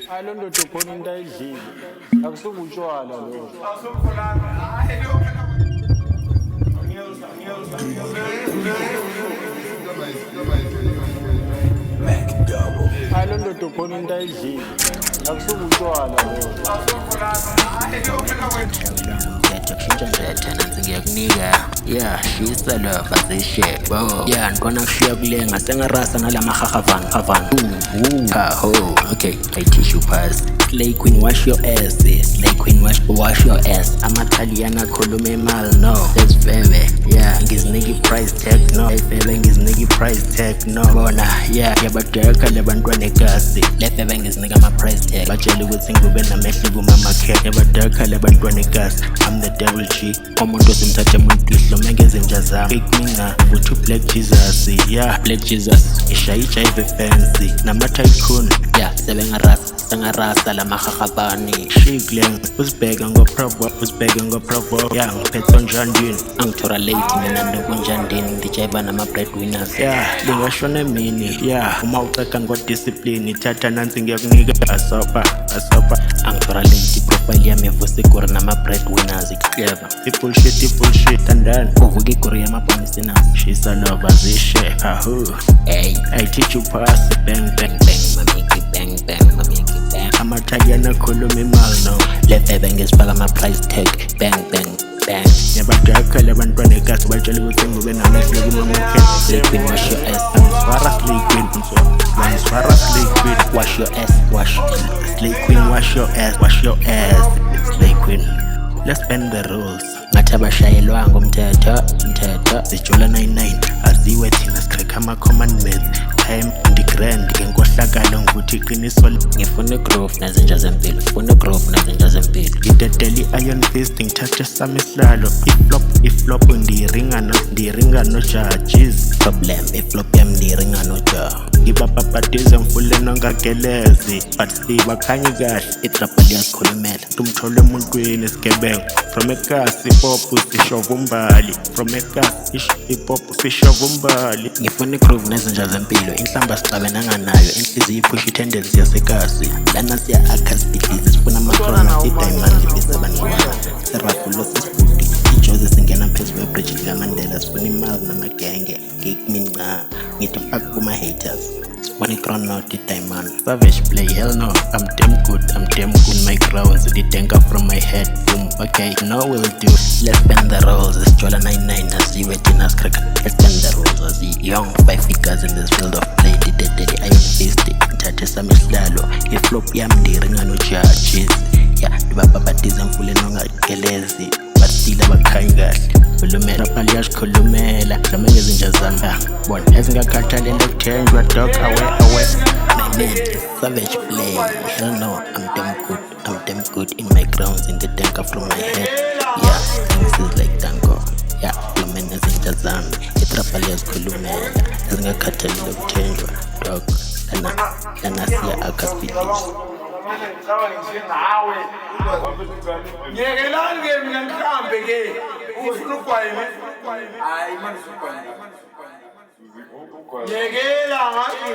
hayi loo ndoda ukhona into ayidlile akusubutshwala lowo. Hayi loo ndoda ukhona into ayidlile akusubutshwala lowo. Yeah, she's the love as a shit. Yeah, I'm gonna share kulenga sengarasa nalamahaha van. Okay, I teach you pass. Slay queen, wash your ass. Slay queen, wash your ass. Ama-Italiana khulume mal, no. That's baby, yeah. Ngiziniki price tag, no. Hey baby, ngiziniki price tag, no. Bona, yeah. Yabadeka lebantwana egasi. Le baby ngizinika ama-price tag. Batshela ukuthi ngube namehlo kumama care. Yabadeka lebantwana egasi. I'm the devil G. Umuntu osimthathe muntihlo mengeze nja zami. Pick me nga, uthi Black Jesus. Yeah, Black Jesus. Ishayijayive fancy. Nama-tycoon. Yeah, sengarasa lamahahapani. Shiklen, usibheka ngoprovo. Yeah, ngiphethe onjandini. Angithola late mina ndokunjandini. Ndijayiva nama-breadwinners. Yeah, lingashona emini. Yeah, uma uceka ngodiscipline. Ithatha nansi ngiyakunika asopa. Angithola late profile yami evusikuri nama-breadwinners. Clever. Bullshit and then uvuka iguri yama-bonisinas. She's a lover zishe. Hey, I teach you pass. Bang. Mamiki bang. Ama-Italiana khuluma imali no. Le baby ngisifaka ama-price tag. Bang. Yabadeka lebantwana egasi batshela ukuthi ngube namehlo kumama care. Slay queen, wash your ass. Angiswara slay queen. Wash your ass. Slay queen, wash your ass. Slay queen. Let's bend the rules. Ngathi abashayelwa ngomthetho sijula 99 aziwe thina sikreka ama-commandments. Time ndigrand ngenkohlakalo ngokuthi iqiniso ngifuna igrove nazinja zempilo ngidedela i-iron fist ngithathe sami isihlalo iflop ndiyiringa no-judges problem iflop yami ndiyiringa no-ja ngibapapatize mfuleni ongagelezi but sibakhanyi kahle itrapa liyasikhulumela tumthole emuntwini esigebengu from ekasi ipopu sishova umbali ngifuna igrove nezinja zempilo inhlamba sicabena nganayo inhliziyo iphusha i-tendency yasekasi lana siya-akha sibhidizi sifuna ama-corona idayimandi besebantwana serafulosis ijozi singena phezu kwebridge likamandela sifuna imali namagenge ngikuminca ngithi fuck kuma-haters sifuna i-crownot idayimandi savage play hell no I'm damn good my grounds didenka from my head boom okay no will do let's bend the rules isijola 99 aziwe thina sikreka let's bend the rules young 5 figures in this field of play didedeli iron fist ngithathe sami isihlalo iflop yami ndiyiringa no-judges yeah ndibapapatize mfuleni ongagelezi but still abakhanyi kahle khulumela liyasikhulumela zame ngezinja zami bona ezingakhathalele ukuthenjwa dog away my man is savage play hell no I'm damn good in my grounds in the tanker from my head yeah things is like tango yeah khulumela nezinja zami itrapa liyasikhulumela ezingakhathalele ukuthenjwa dog lana siya akasipidisi Ngiyekelani ke mina ngihambe ke ufuna ugwayime hayi manje ugwayime yekela ngathi